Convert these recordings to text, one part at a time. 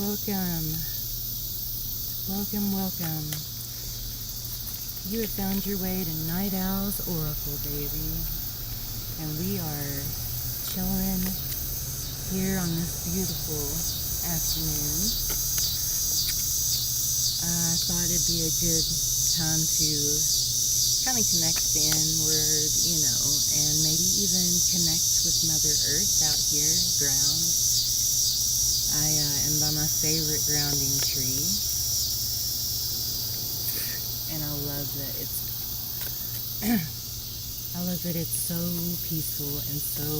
Welcome. Welcome, welcome. You have found your way to Night Owl's Oracle, baby. And we are chilling here on this beautiful afternoon. I thought it'd be a good time to kind of connect inward, and maybe even connect with Mother Earth out here, ground. I am by my favorite grounding tree, and I love that it's so peaceful and so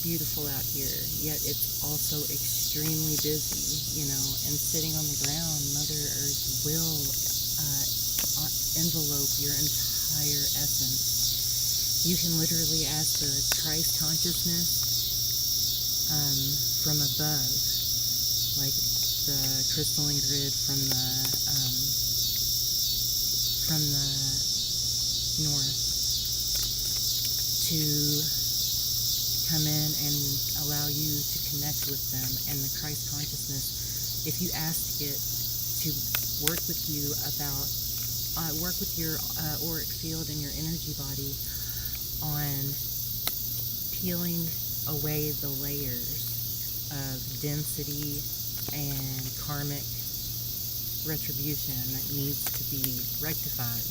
beautiful out here, yet it's also extremely busy, and sitting on the ground, Mother Earth will envelope your entire essence. You can literally ask the Christ consciousness from above, like the crystalline grid from the north, to come in and allow you to connect with them. And the Christ consciousness, if you ask it to work with you about work with your auric field and your energy body on peeling away the layers of density and karmic retribution that needs to be rectified.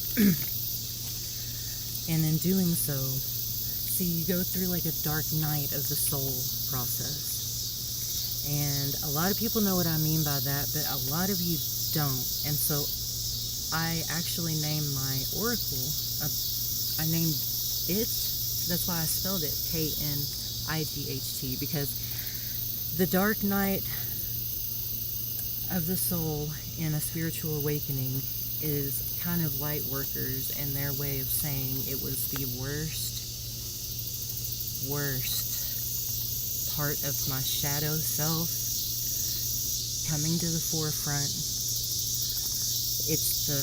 And in doing so, see, you go through like a dark night of the soul process. And a lot of people know what I mean by that, but a lot of you don't. And so I actually named my oracle, I named it, that's why I spelled it K-N-I-G-H-T, because the dark night of the soul in a spiritual awakening is kind of light workers and their way of saying it was the worst part of my shadow self coming to the forefront. It's the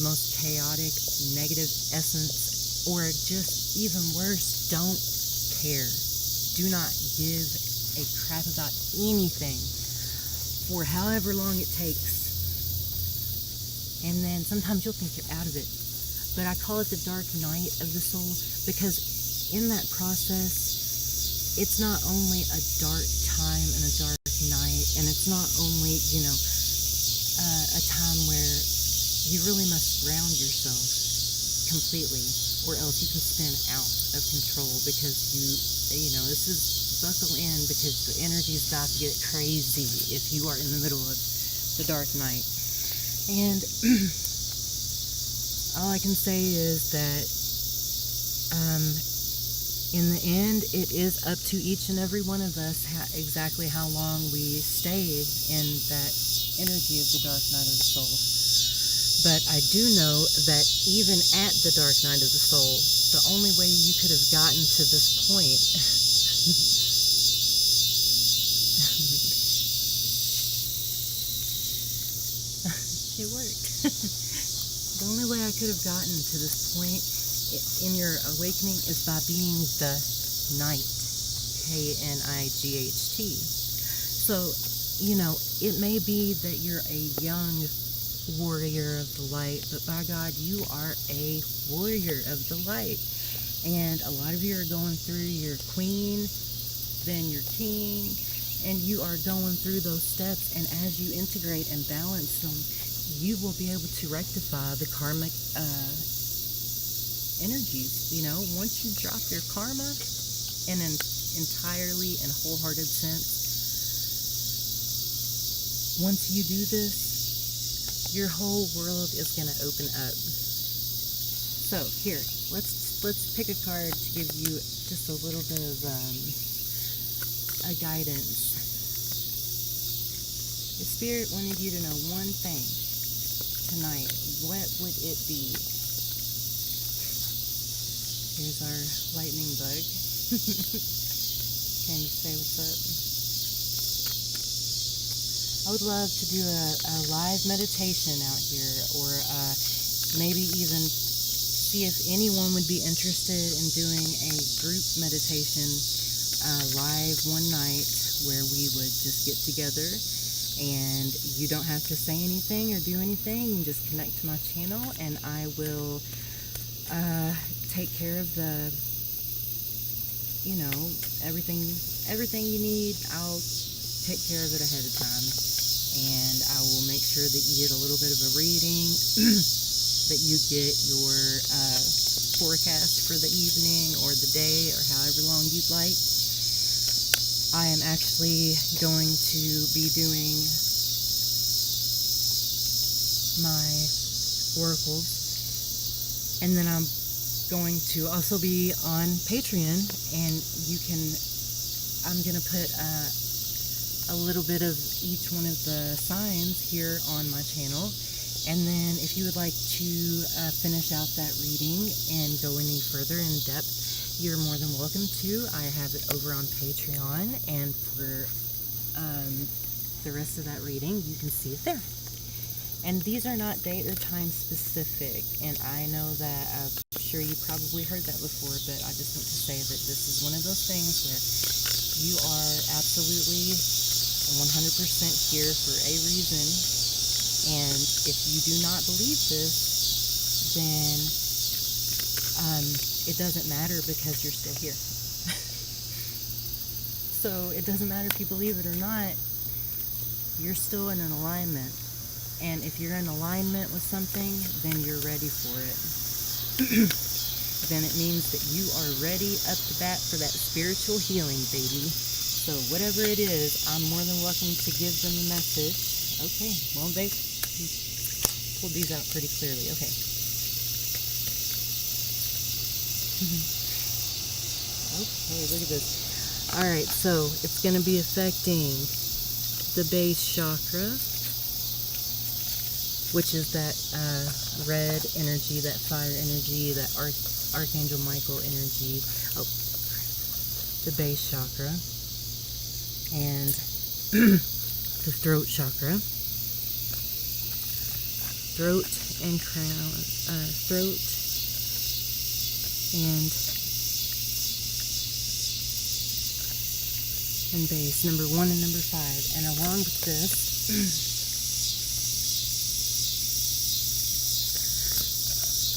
most chaotic, negative essence, or just even worse, don't care. Do not give a crap about anything for however long it takes. And then sometimes you'll think you're out of it. But I call it the dark night of the soul because in that process, it's not only a dark time and a dark night, and it's not only, a time where you really must ground yourself completely, or else you can spin out of control because this is buckle in because the energy is about to get crazy if you are in the middle of the dark night. And all I can say is that in the end, it is up to each and every one of us exactly how long we stay in that energy of the dark night of the soul. But I do know that even at the dark night of the soul, the only way you could have gotten to this point it worked. The only way I could have gotten to this point in your awakening is by being the night, K-N-I-G-H-T. So, it may be that you're a young warrior of the light, but by God, you are a warrior of the light. And a lot of you are going through your queen, then your king, and you are going through those steps. And as you integrate and balance them, you will be able to rectify the karmic energies. Once you drop your karma in an entirely and wholehearted sense, once you do this, your whole world is going to open up. So here, let's pick a card to give you just a little bit of a guidance. If Spirit wanted you to know one thing tonight, what would it be? Here's our lightning bug. Can you say what's up? I would love to do a live meditation out here, or maybe even see if anyone would be interested in doing a group meditation live one night where we would just get together And you don't have to say anything or do anything. You can just connect to my channel, and I will take care of the, everything you need. I'll take care of it ahead of time, and I will make sure that you get a little bit of a reading, that you get your forecast for the evening or the day or however long you'd like. I am actually going to be doing my oracles, and then I'm going to also be on Patreon, and I'm going to put a little bit of each one of the signs here on my channel. And then if you would like to finish out that reading and go any further in depth, you're more than welcome to. I have it over on Patreon, and for the rest of that reading, you can see it there. And these are not date or time specific, and I know that I'm sure you probably heard that before, but I just want to say that this is one of those things where you are absolutely 100% here for a reason. And if you do not believe this, then it doesn't matter, because you're still here. So it doesn't matter if you believe it or not, you're still in an alignment. And if you're in alignment with something, then you're ready for it. Then it means that you are ready up the bat for that spiritual healing, baby. So whatever it is, I'm more than welcome to give them a message. Okay, well, they pulled these out pretty clearly. Okay. Okay, look at this. Alright, so it's going to be affecting the base chakra, which is that red energy, that fire energy, that archangel Michael energy. Oh, the base chakra. And the throat chakra. Throat and crown, throat and base, number 1 and number 5. And along with this,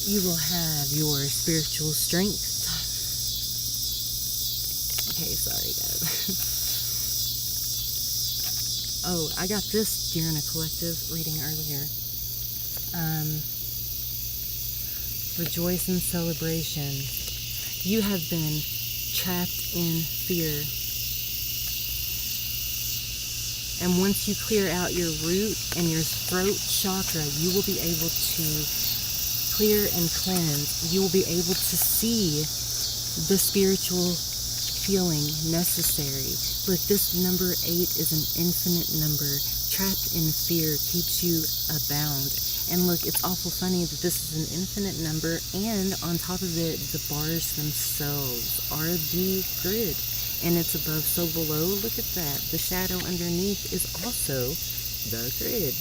you will have your spiritual strength. Okay, sorry guys. Oh, I got this during a collective reading earlier. Rejoice in celebration. You have been trapped in fear. And once you clear out your root and your throat chakra, you will be able to clear and cleanse. You will be able to see the spiritual feeling necessary. Look, this number 8 is an infinite number. Trapped in fear keeps you abound. And look, it's awful funny that this is an infinite number, and on top of it, the bars themselves are the grid. And it's above, so below, look at that. The shadow underneath is also the grid.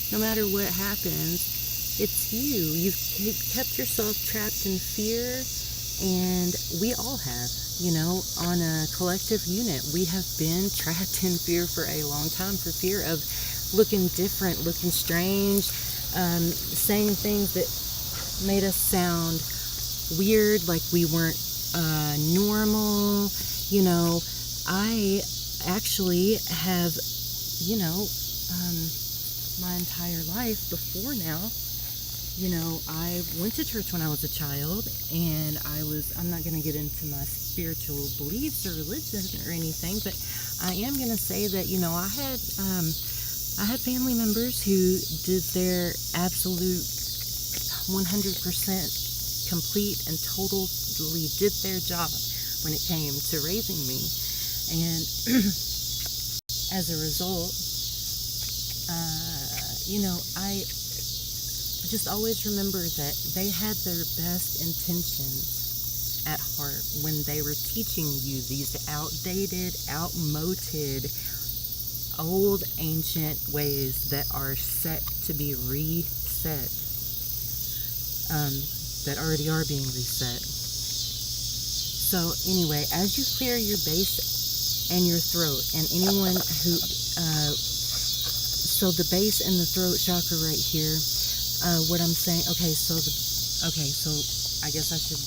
No matter what happens, it's you. You've kept yourself trapped in fear, and we all have. On a collective unit, we have been trapped in fear for a long time, for fear of looking different, looking strange, saying things that made us sound weird, like we weren't normal. I actually have, my entire life before now, I went to church when I was a child, and I'm not going to get into my spiritual beliefs or religion or anything, but I am going to say that, I had family members who did their absolute 100% complete and totally did their job when it came to raising me. And as a result, I just always remember that they had their best intentions at heart when they were teaching you these outdated, outmoded, old ancient ways that are set to be reset, that already are being reset. So anyway, as you clear your base and your throat, and anyone who So the base and the throat chakra right here, what I'm saying, okay, so I guess I should,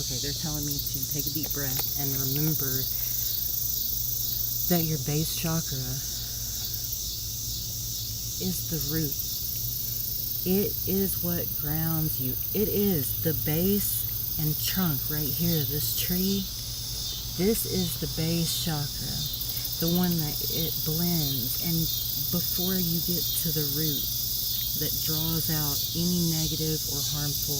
okay, they're telling me to take a deep breath and remember that your base chakra is the root. It is what grounds you. It is the base and trunk right here, this tree. This is the base chakra, the one that it blends, and before you get to the root that draws out any negative or harmful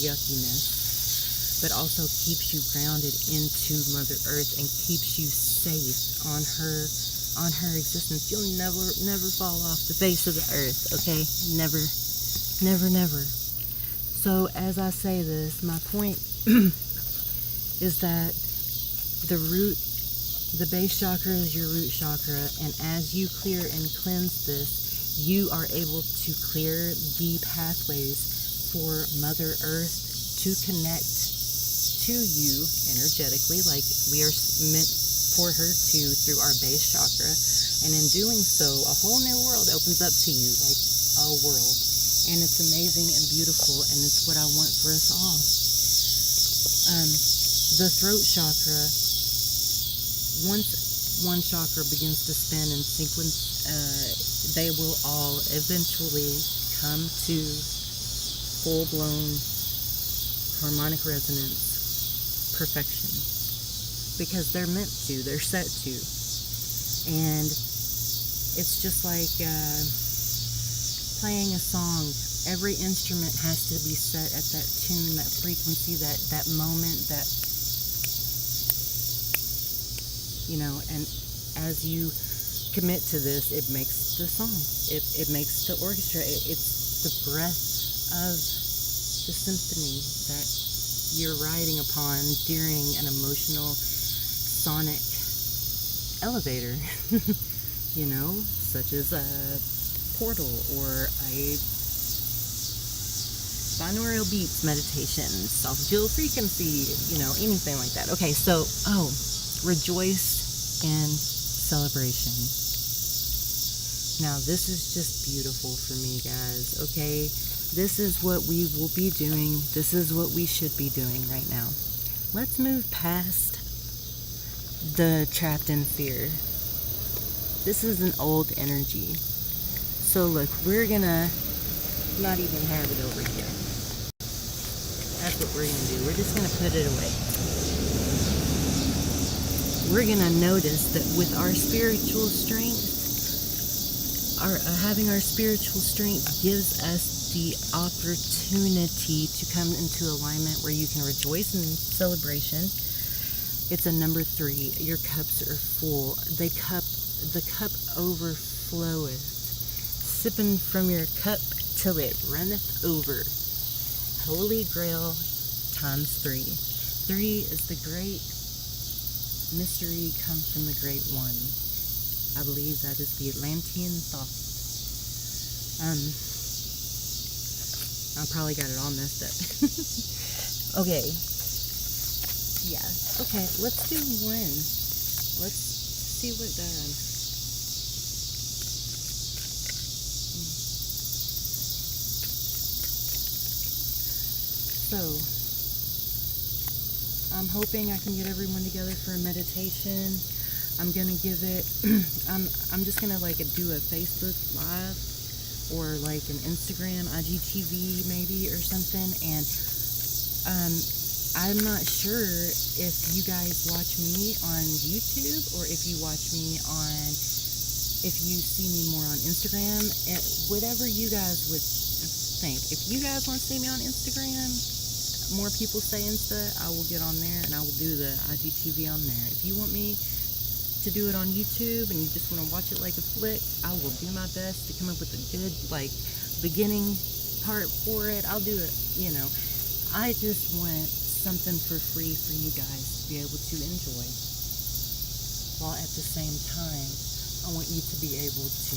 yuckiness, but also keeps you grounded into Mother Earth and keeps you safe on her existence. You'll never fall off the face of the earth, okay? Never. So as I say this, my point is that the root, the base chakra is your root chakra, and as you clear and cleanse this, you are able to clear the pathways for Mother Earth to connect to you energetically, like we are meant for her to through our base chakra, and in doing so, a whole new world opens up to you, like a world, and it's amazing and beautiful, and it's what I want for us all. The throat chakra, once one chakra begins to spin in sequence, they will all eventually come to full-blown harmonic resonance perfection, because they're meant to, they're set to. And it's just like playing a song. Every instrument has to be set at that tune, that frequency, that moment, that, you know, and as you commit to this, it makes the song, it makes the orchestra, it's the breath of the symphony that you're riding upon during an emotional sonic elevator, you know, such as a portal or a binaural beats meditation, soft dual frequency, you know, anything like that. Okay, so, rejoice in celebration. Now, this is just beautiful for me, guys, okay? This is what we will be doing. This is what we should be doing right now. Let's move past the trapped in fear. This is an old energy. So look, we're gonna not even have it over here. That's what we're gonna do. We're just gonna put it away. We're gonna notice that with our spiritual strength, having our spiritual strength gives us the opportunity to come into alignment where you can rejoice in celebration. It's a number 3. Your cups are full. The cup overfloweth. Sipping from your cup till it runneth over. Holy Grail times 3. 3 is the great mystery, comes from the great one. I believe that is the Atlantean thought. I probably got it all messed up. Okay. Yeah. Okay, let's do one. Let's see what So, I'm hoping I can get everyone together for a meditation. I'm gonna give it, I'm just gonna like do a Facebook Live or like an Instagram, IGTV maybe or something, and I'm not sure if you guys watch me on YouTube or if you watch me on, if you see me more on Instagram, whatever you guys would think. If you guys want to see me on Instagram, more people say Insta, I will get on there and I will do the IGTV on there. If you want me to do it on YouTube and you just want to watch it like a flick, I will do my best to come up with a good like beginning part for it. I'll do it, you know. I just want something for free for you guys to be able to enjoy, while at the same time I want you to be able to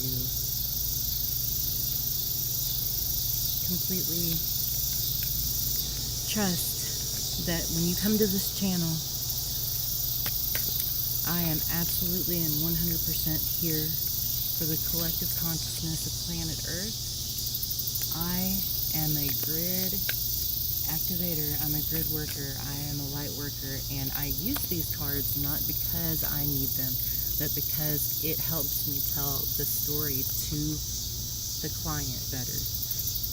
completely trust that when you come to this channel, I am absolutely and 100% here for the collective consciousness of planet Earth. I am a grid activator. I'm a grid worker. I am a light worker, and I use these cards not because I need them, but because it helps me tell the story to the client better.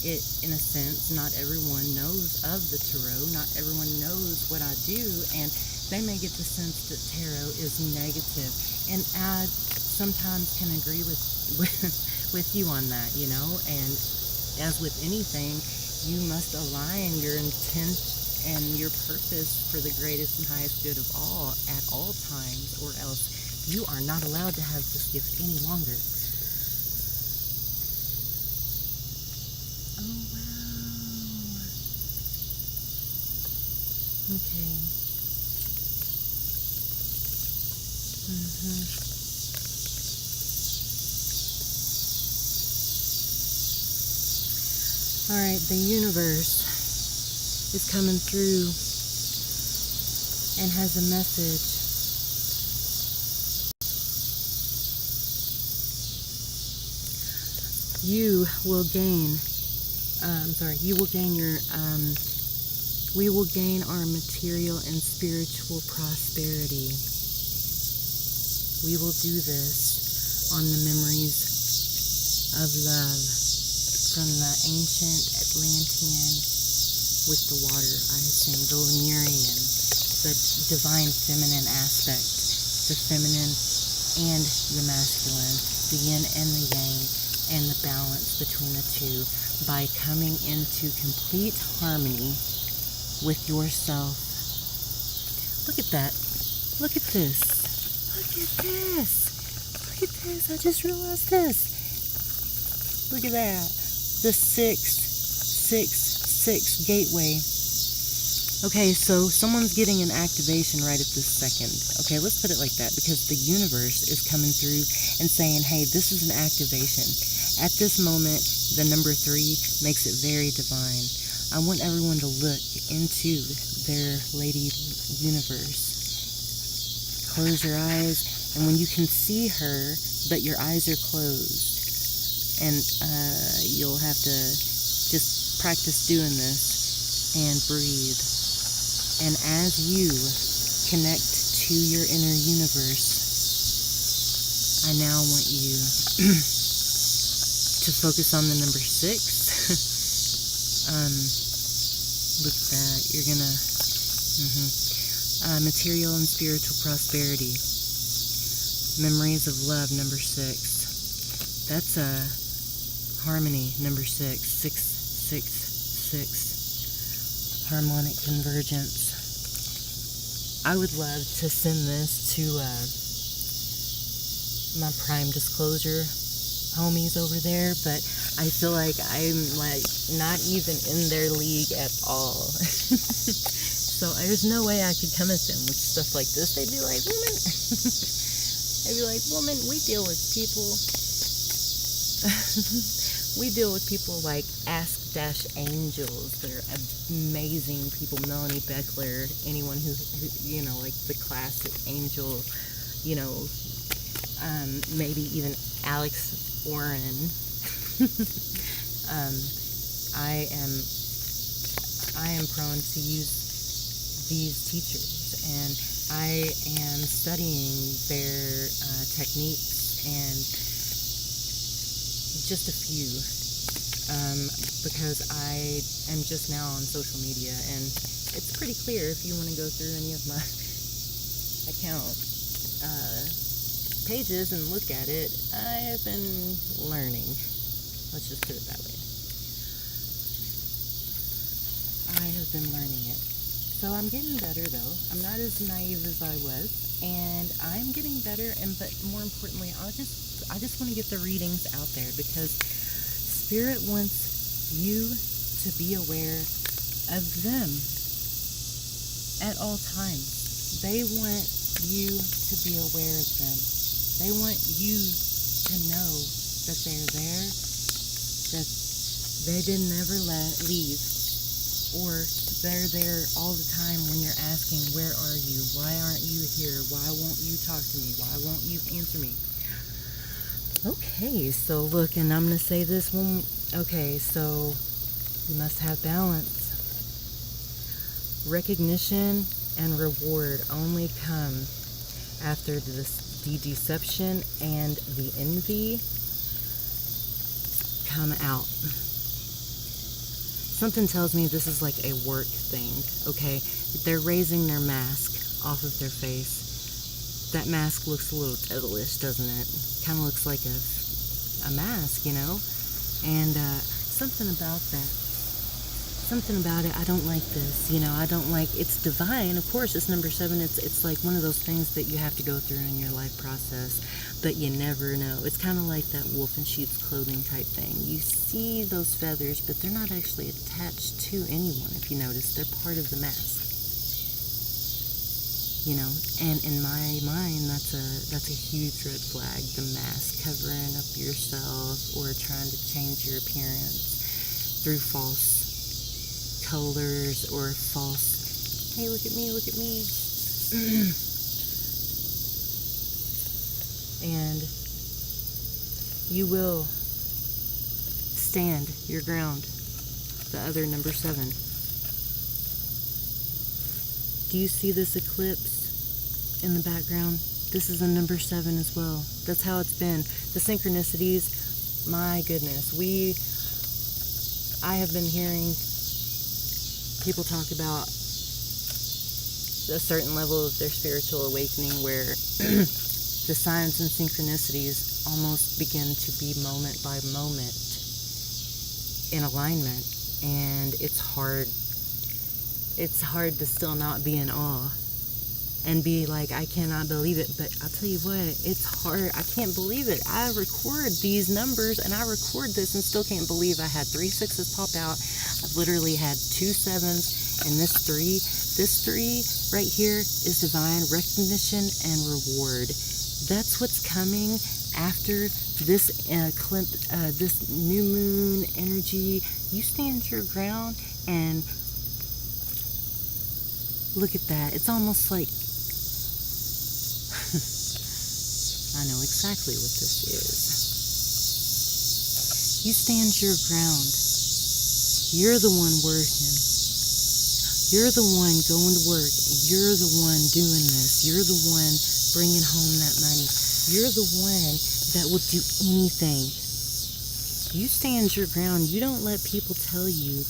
It, in a sense, not everyone knows of the tarot. Not everyone knows what I do, and they may get the sense that tarot is negative, and I sometimes can agree with you on that, you know. And as with anything, you must align your intent and your purpose for the greatest and highest good of all at all times, or else you are not allowed to have this gift any longer. Oh, wow. Okay. Alright, the universe is coming through and has a message. You will gain we will gain our material and spiritual prosperity. We will do this on the memories of love from the ancient Atlantean with the water, I assume, the Lemurian, the divine feminine aspect, the feminine and the masculine, the yin and the yang, and the balance between the two, by coming into complete harmony with yourself. Look at that. Look at this. Look at this. Look at this. I just realized this. Look at that. The 666 gateway. Okay, so someone's getting an activation right at this second. Okay, let's put it like that, because the universe is coming through and saying, hey, this is an activation. At this moment, the number 3 makes it very divine. I want everyone to look into their lady universe. Close your eyes, and when you can see her, but your eyes are closed, and you'll have to just practice doing this and breathe. And as you connect to your inner universe, I now want you to focus on the number 6. Look at that. You're gonna material and spiritual prosperity, memories of love, number 6. That's a harmony, number 6. 666, harmonic convergence. I would love to send this to my Prime Disclosure homies over there, but I feel like I'm like not even in their league at all. So there's no way I could come at them with stuff like this. They'd be like, woman. They'd be like, woman, we deal with people. We deal with people like Ask-Angels. They're amazing people. Melanie Beckler, anyone who you know, like the classic angel, you know, maybe even Alex Warren. I am prone to use these teachers, and I am studying their techniques, and just a few, because I am just now on social media, and it's pretty clear if you want to go through any of my account pages and look at it. I have been learning. Let's just put it that way. I have been learning it. So I'm getting better, though. I'm not as naive as I was, and I'm getting better. And but more importantly, I just want to get the readings out there, because Spirit wants you to be aware of them at all times. They want you to be aware of them. They want you to know that they're there, that they didn't ever leave, or they're there all the time when you're asking, where are you? Why aren't you here? Why won't you talk to me? Why won't you answer me? Okay, so look, and I'm going to say this one. Okay, so you must have balance. Recognition and reward only come after the deception and the envy come out. Something tells me this is like a work thing, okay? They're raising their mask off of their face. That mask looks a little devilish, doesn't it? Kind of looks like a mask, you know? And something about that. Something about it, I don't like this, you know, I don't like, it's divine, of course, it's number 7, it's like one of those things that you have to go through in your life process, but you never know. It's kind of like that wolf in sheep's clothing type thing. You see those feathers, but they're not actually attached to anyone, if you notice. They're part of the mask, you know, and in my mind, that's a huge red flag, the mask, covering up yourself or trying to change your appearance through false colors or false, hey, look at me, and you will stand your ground. The other number 7. Do you see this eclipse in the background? This is a number 7 as well. That's how it's been. The synchronicities, my goodness, I have been hearing people talk about a certain level of their spiritual awakening where the signs and synchronicities almost begin to be moment by moment in alignment, and it's hard to still not be in awe and be like, I cannot believe it. But I'll tell you what, it's hard. I can't believe it. I record these numbers and I record this and still can't believe I had 3 6s pop out. I've literally had 2 7s and this 3 right here is divine recognition and reward. That's what's coming after this this new moon energy. You stand your ground and look at that. It's almost like I know exactly what this is. You stand your ground. You're the one working. You're the one going to work. You're the one doing this. You're the one bringing home that money. You're the one that will do anything. You stand your ground. You don't let people tell you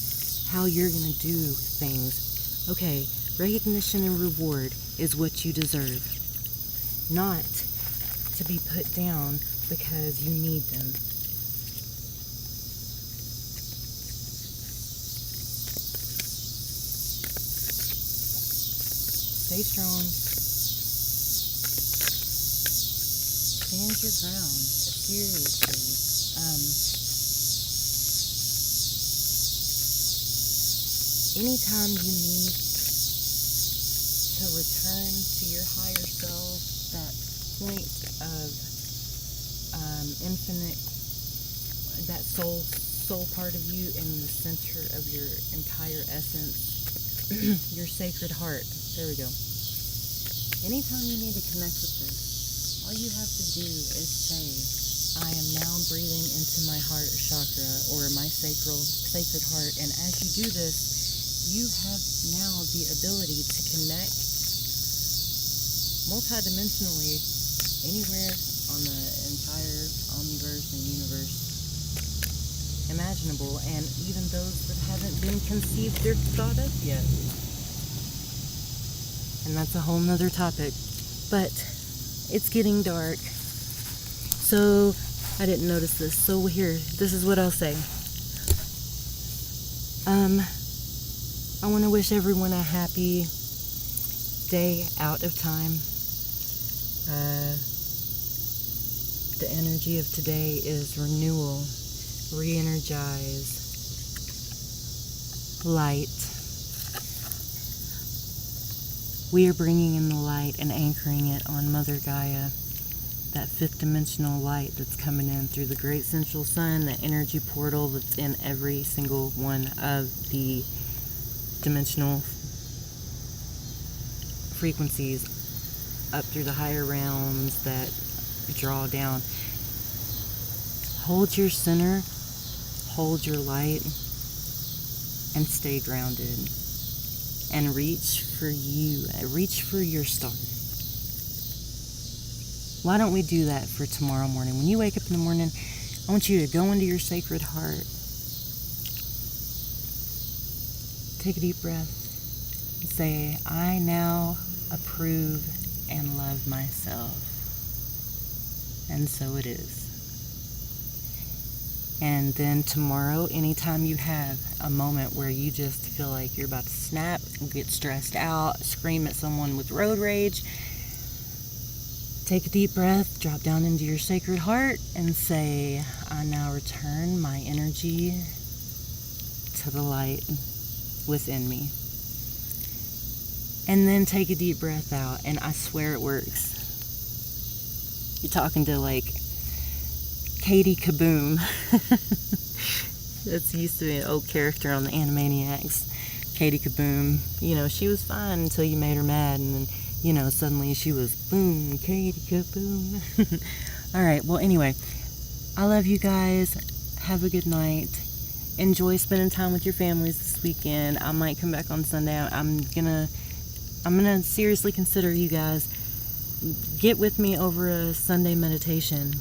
how you're going to do things. Okay, recognition and reward is what you deserve. Not to be put down because you need them. Stay strong. Stand your ground. Seriously. Anytime you need to return to your higher self, that point of infinite, that soul part of you in the center of your entire essence, your sacred heart. There we go. Anytime you need to connect with this, all you have to do is say, I am now breathing into my heart chakra or my sacred heart, and as you do this, you have now the ability to connect multidimensionally anywhere on the entire omniverse and universe imaginable, and even those that haven't been conceived or thought of yet. And that's a whole nother topic. But it's getting dark. So I didn't notice this. So here, this is what I'll say. I want to wish everyone a happy day out of time. The energy of today is renewal, re-energize, light. We are bringing in the light and anchoring it on Mother Gaia, that 5th dimensional light that's coming in through the great central sun, the energy portal that's in every single one of the dimensional frequencies up through the higher realms that draw down. Hold your center, hold your light, and stay grounded. And reach for you, reach for your star. Why don't we do that for tomorrow morning? When you wake up in the morning, I want you to go into your sacred heart. Take a deep breath and say, I now approve and love myself. And so it is. And then tomorrow, anytime you have a moment where you just feel like you're about to snap, get stressed out, scream at someone with road rage, take a deep breath, drop down into your sacred heart, and say, I now return my energy to the light within me. And then take a deep breath out, and I swear it works. You're talking to like Katie Kaboom. That's used to be an old character on the Animaniacs. Katie Kaboom. You know, she was fine until you made her mad, and then, you know, suddenly she was boom, Katie Kaboom. Alright, well, anyway, I love you guys. Have a good night. Enjoy spending time with your families this weekend. I might come back on Sunday. I'm gonna seriously consider you guys. Get with me over a Sunday meditation.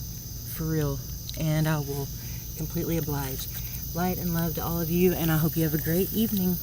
For real. And I will completely oblige. Light and love to all of you, and I hope you have a great evening.